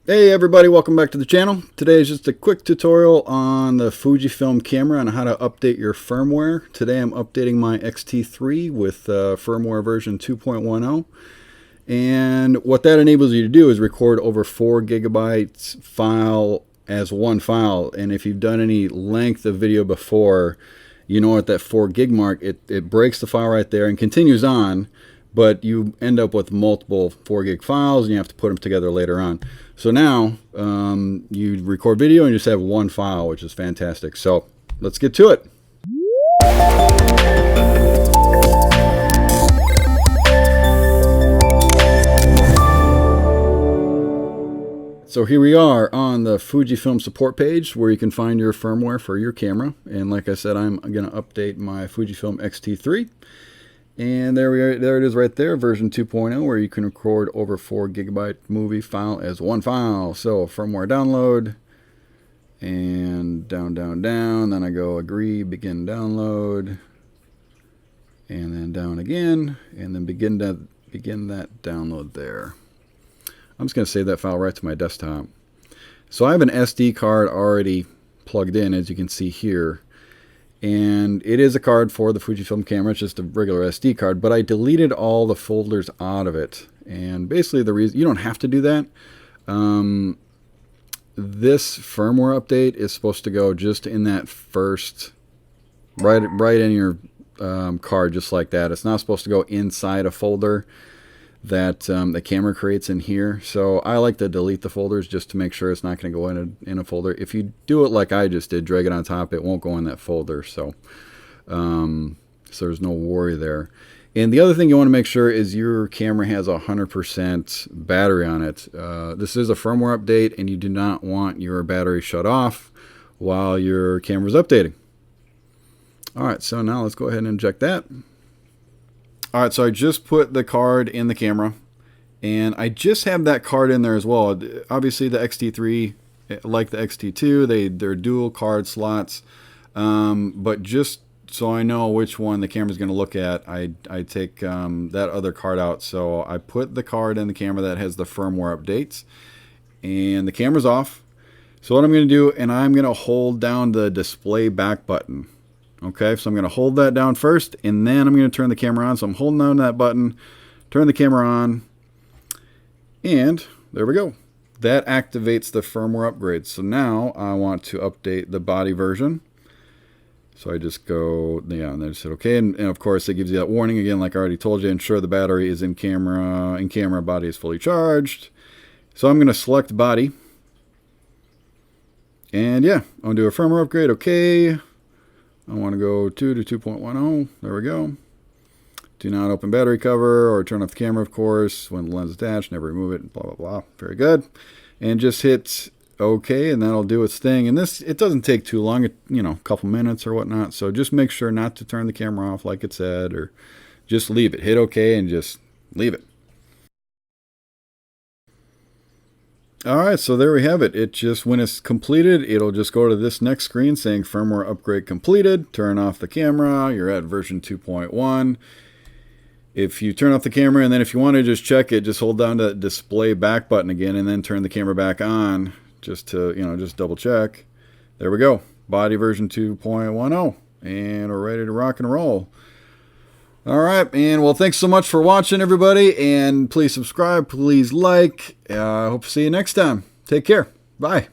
Hey everybody, welcome back to the channel. Today is just a quick tutorial on the Fujifilm camera and how to update your firmware. Today I'm updating my X-T3 with firmware version 2.10. And what that enables you to do is record over 4 gigabytes file as one file. And if you've done any length of video before, you know at that 4 gig mark, it breaks the file right there and continues on. But you end up with multiple 4 gig files and you have to put them together later on. So now you record video and you just have one file, which is fantastic. So let's get to it. So here we are on the Fujifilm support page where you can find your firmware for your camera. And like I said, I'm going to update my Fujifilm X-T3. And there it is right there, version 2.0, where you can record over 4 gigabyte movie file as one file. So firmware download, and down, then I go agree, begin download, and then down again, and then begin that download there. I'm just going to save that file right to my desktop. So I have an SD card already plugged in, as you can see here. And it is a card for the Fujifilm camera. It's just a regular SD card, but I deleted all the folders out of it. And basically the reason, you don't have to do that. This firmware update is supposed to go just in that first, right in your card, just like that. It's not supposed to go inside a folder that the camera creates in here. So I like to delete the folders just to make sure it's not going to go in a folder. If you do it like I just did, drag it on top, it won't go in that folder. So there's no worry there. And the other thing you want to make sure is your camera has 100% battery on it. This is a firmware update and you do not want your battery shut off while your camera's updating. Alright, so now let's go ahead and inject that. Alright, so I just put the card in the camera, and I just have that card in there as well. Obviously the X-T3, like the X-T2, they're dual card slots, but just so I know which one the camera's going to look at, I take that other card out. So I put the card in the camera that has the firmware updates, and the camera's off. So what I'm going to do, and I'm going to hold down the display back button. Okay, so I'm going to hold that down first, and then I'm going to turn the camera on. So I'm holding down that button, turn the camera on, and there we go. That activates the firmware upgrade. So now I want to update the body version. So I just go, yeah, and I just said okay, and of course it gives you that warning again, like I already told you. Ensure the battery is in camera body is fully charged. So I'm going to select body, and yeah, I'm going to do a firmware upgrade. Okay. I want to go 2 to 2.10. There we go. Do not open battery cover or turn off the camera, of course. When the lens is attached, never remove it, blah, blah, blah. Very good. And just hit OK, and that'll do its thing. And this, it doesn't take too long, a couple minutes or whatnot. So just make sure not to turn the camera off like it said, or just leave it. Hit OK and just leave it. Alright, so there we have it. It just, when it's completed, it'll just go to this next screen saying firmware upgrade completed. Turn off the camera. You're at version 2.1. If you turn off the camera, and then if you want to just check it, just hold down the display back button again and then turn the camera back on just to, just double check. There we go. Body version 2.10. And we're ready to rock and roll. All right, and well, thanks so much for watching, everybody, and please subscribe, please like. I hope to see you next time. Take care. Bye.